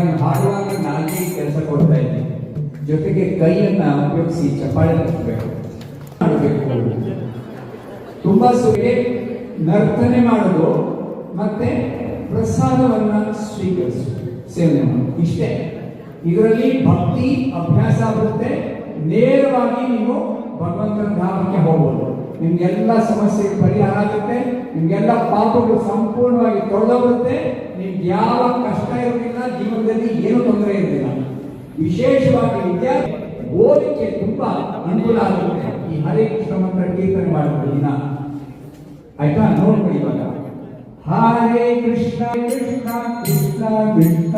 ನೀವು ಹಾಡುವಾಗ ನಾಲ್ಕೇ ಕೆಲಸ ಕೊಡ್ತಾ ಇದ್ದೀನಿ, ಜೊತೆಗೆ ಕೈಯನ್ನ ಉಪಯೋಗಿಸಿ ಚಪ್ಪಾಳೆ ತಟ್ಟಬೇಕು, ಮಾಡಬೇಕು. ತುಂಬಾ ಸುಲಭ ನರ್ತನೆ ಮಾಡೋದು ಮತ್ತೆ ಪ್ರಸಾದವನ್ನ ಸೇವನೆ ಮಾಡೋದು ಇಷ್ಟೇ. ಇದರಲ್ಲಿ ಭಕ್ತಿ ಅಭ್ಯಾಸ ಆಗುತ್ತೆ. ನೇರವಾಗಿ ನೀವು ಭಗವಂತನ ಧಾಮಕ್ಕೆ ಹೋಗ್ಬೋದು. ನಿಮ್ಗೆಲ್ಲ ಸಮಸ್ಯೆ ಪರಿಹಾರ ಆಗುತ್ತೆ, ನಿಮ್ಗೆಲ್ಲ ಪಾಪಗಳು ಸಂಪೂರ್ಣವಾಗಿ ತೊಳೆದೋಗುತ್ತೆ, ನಿಮ್ಗೆ ಯಾವ ಕಷ್ಟ ಇರೋದಿಲ್ಲ, ಜೀವನದಲ್ಲಿ ಏನು ತೊಂದರೆ ಇರೋದಿಲ್ಲ. ವಿಶೇಷವಾಗಿ ವಿದ್ಯಾರ್ಥಿ ಓದಕ್ಕೆ ತುಂಬಾ ಅನುಕೂಲ ಆಗುತ್ತೆ ಈ ಹರೇ ಕೃಷ್ಣ ಮಂತ್ರ ಕೀರ್ತನೆ ಮಾಡೋದು ದಿನ. ಆಯ್ತಾ? ನೋಡ್ಕೊಳ್ಳಿ ಇವಾಗ. ಹರೇ ಕೃಷ್ಣ ಕೃಷ್ಣ ಕೃಷ್ಣ ಕೃಷ್ಣ